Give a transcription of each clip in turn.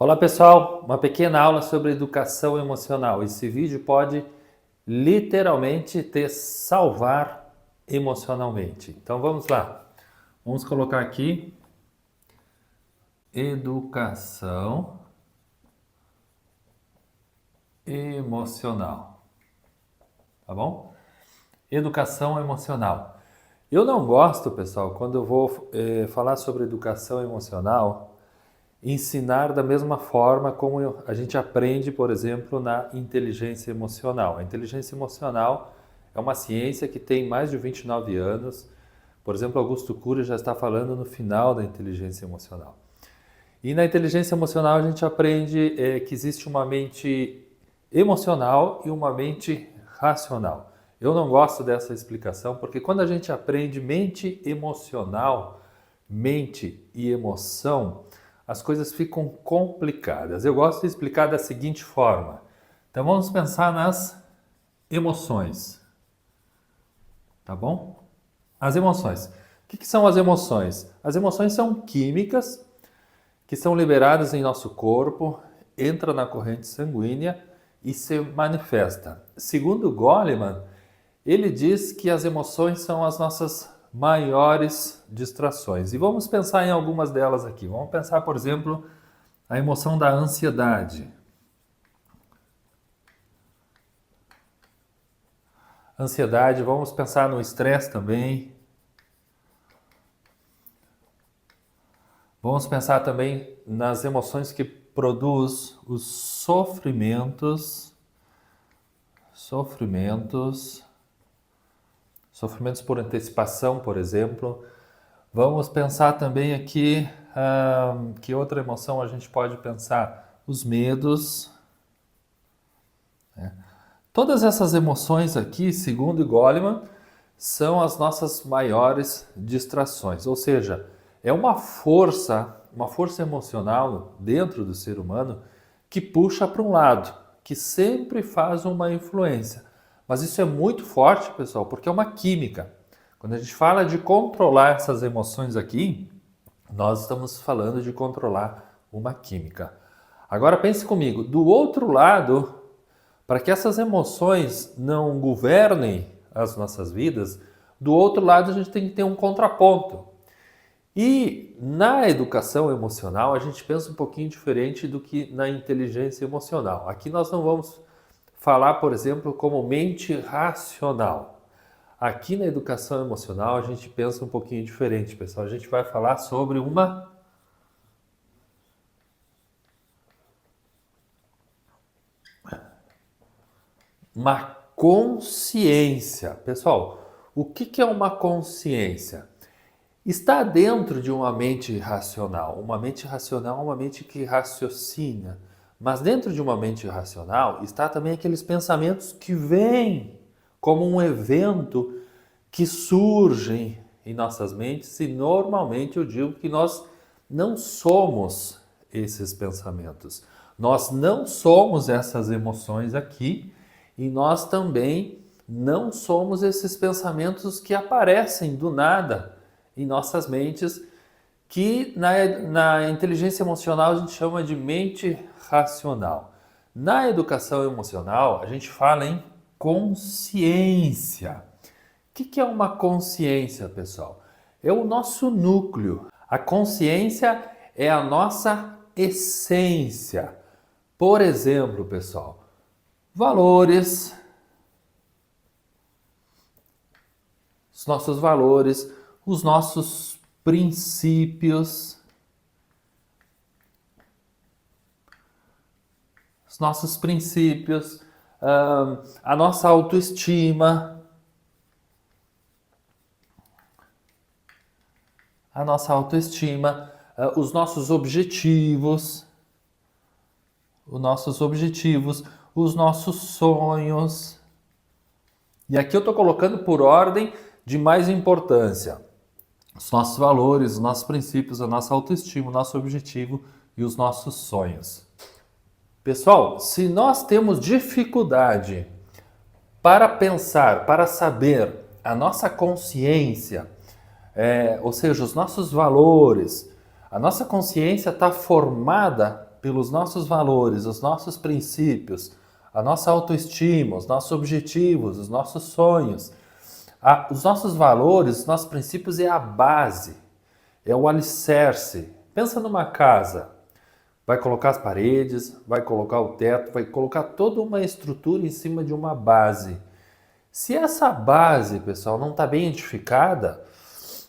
Olá pessoal, uma pequena aula sobre educação emocional. Esse vídeo pode literalmente te salvar emocionalmente. Então vamos lá. Vamos colocar aqui educação emocional. Tá bom? Educação emocional. Eu não gosto, pessoal, quando eu vou falar sobre educação emocional, ensinar da mesma forma como a gente aprende, por exemplo, na inteligência emocional. A inteligência emocional é uma ciência que tem mais de 29 anos. Por exemplo, Augusto Cury já está falando no final da inteligência emocional. E na inteligência emocional a gente aprende que existe uma mente emocional e uma mente racional. Eu não gosto dessa explicação porque quando a gente aprende mente emocional, mente e emoção, as coisas ficam complicadas. Eu gosto de explicar da seguinte forma. Então vamos pensar nas emoções, tá bom? As emoções. O que são as emoções? As emoções são químicas que são liberadas em nosso corpo, entra na corrente sanguínea e se manifesta. Segundo Goleman, ele diz que as emoções são as nossas maiores distrações. E vamos pensar em algumas delas aqui. Vamos pensar, por exemplo, a emoção da ansiedade. Ansiedade, vamos pensar no estresse também. Vamos pensar também nas emoções que produz os sofrimentos por antecipação, por exemplo. Vamos pensar também aqui, que outra emoção a gente pode pensar? Os medos. Né? Todas essas emoções aqui, segundo Goleman, são as nossas maiores distrações. Ou seja, é uma força emocional dentro do ser humano que puxa para um lado, que sempre faz uma influência. Mas isso é muito forte, pessoal, porque é uma química. Quando a gente fala de controlar essas emoções aqui, nós estamos falando de controlar uma química. Agora pense comigo, do outro lado, para que essas emoções não governem as nossas vidas, do outro lado a gente tem que ter um contraponto. E na educação emocional a gente pensa um pouquinho diferente do que na inteligência emocional. Aqui nós não vamos falar, por exemplo, como mente racional. Aqui na educação emocional a gente pensa um pouquinho diferente, pessoal. A gente vai falar sobre uma consciência. Pessoal, o que é uma consciência? Está dentro de uma mente racional. Uma mente racional é uma mente que raciocina. Mas dentro de uma mente racional está também aqueles pensamentos que vêm como um evento que surgem em nossas mentes e normalmente eu digo que nós não somos esses pensamentos. Nós não somos essas emoções aqui e nós também não somos esses pensamentos que aparecem do nada em nossas mentes, que na inteligência emocional a gente chama de mente racional. Na educação emocional a gente fala em consciência. O que é uma consciência, pessoal? É o nosso núcleo. A consciência é a nossa essência. Por exemplo, pessoal, valores, os nossos valores, os nossos princípios, a nossa autoestima, os nossos objetivos, os nossos sonhos. E aqui eu estou colocando por ordem de mais importância. Os nossos valores, os nossos princípios, a nossa autoestima, o nosso objetivo e os nossos sonhos. Pessoal, se nós temos dificuldade para pensar, para saber a nossa consciência, ou seja, os nossos valores, a nossa consciência está formada pelos nossos valores, os nossos princípios, a nossa autoestima, os nossos objetivos, os nossos sonhos. Os nossos valores, os nossos princípios é a base, é o alicerce. Pensa numa casa, vai colocar as paredes, vai colocar o teto, vai colocar toda uma estrutura em cima de uma base. Se essa base, pessoal, não está bem edificada,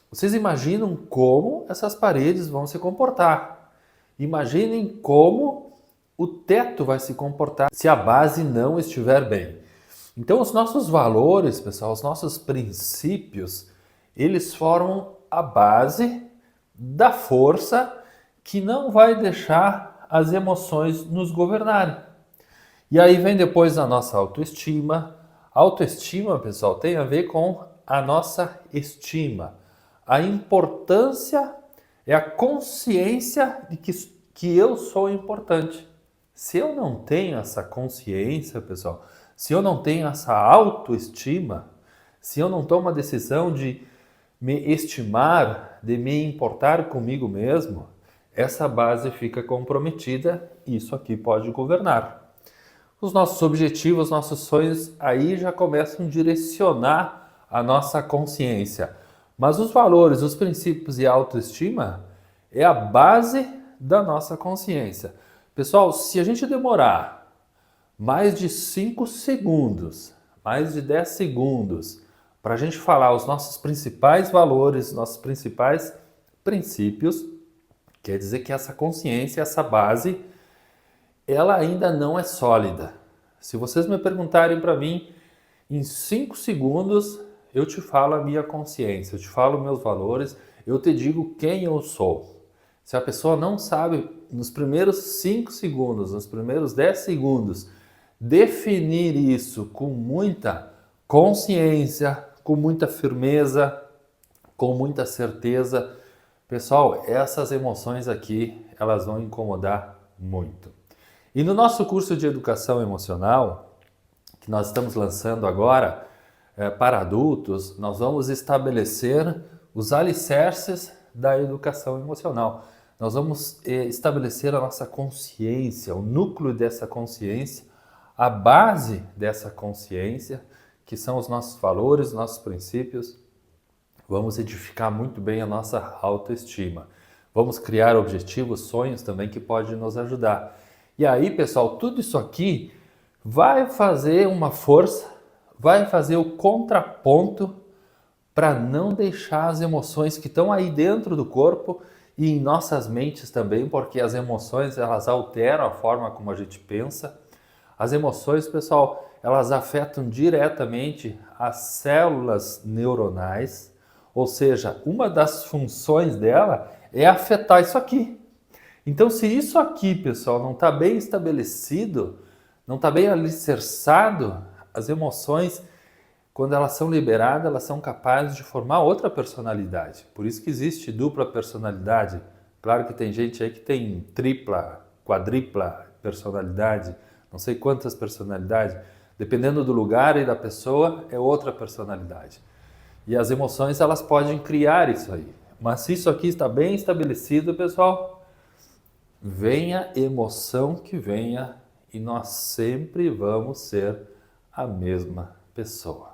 vocês imaginam como essas paredes vão se comportar. Imaginem como o teto vai se comportar se a base não estiver bem. Então, os nossos valores, pessoal, os nossos princípios, eles formam a base da força que não vai deixar as emoções nos governarem. E aí vem depois a nossa autoestima. A autoestima, pessoal, tem a ver com a nossa estima. A importância é a consciência de que eu sou importante. Se eu não tenho essa consciência, pessoal, se eu não tenho essa autoestima, se eu não tomo a decisão de me estimar, de me importar comigo mesmo, essa base fica comprometida e isso aqui pode governar. Os nossos objetivos, nossos sonhos, aí já começam a direcionar a nossa consciência. Mas os valores, os princípios e a autoestima é a base da nossa consciência. Pessoal, se a gente demorar mais de 5 segundos, mais de 10 segundos, para a gente falar os nossos principais valores, nossos principais princípios, quer dizer que essa consciência, essa base, ela ainda não é sólida. Se vocês me perguntarem para mim, em 5 segundos eu te falo a minha consciência, eu te falo meus valores, eu te digo quem eu sou. Se a pessoa não sabe, nos primeiros 5 segundos, nos primeiros 10 segundos, definir isso com muita consciência, com muita firmeza, com muita certeza, pessoal, essas emoções aqui, elas vão incomodar muito. E no nosso curso de educação emocional, que nós estamos lançando agora para adultos, nós vamos estabelecer os alicerces da educação emocional. Nós vamos estabelecer a nossa consciência, o núcleo dessa consciência, a base dessa consciência, que são os nossos valores, nossos princípios. Vamos edificar muito bem a nossa autoestima. Vamos criar objetivos, sonhos também que podem nos ajudar. E aí, pessoal, tudo isso aqui vai fazer uma força, vai fazer o contraponto para não deixar as emoções que estão aí dentro do corpo e em nossas mentes também, porque as emoções, elas alteram a forma como a gente pensa. As emoções, pessoal, elas afetam diretamente as células neuronais, ou seja, uma das funções dela é afetar isso aqui. Então, se isso aqui, pessoal, não está bem estabelecido, não está bem alicerçado, as emoções, quando elas são liberadas, elas são capazes de formar outra personalidade. Por isso que existe dupla personalidade. Claro que tem gente aí que tem tripla, quadripla personalidade, não sei quantas personalidades. Dependendo do lugar e da pessoa, é outra personalidade. E as emoções, elas podem criar isso aí. Mas se isso aqui está bem estabelecido, pessoal, venha emoção que venha e nós sempre vamos ser a mesma pessoa.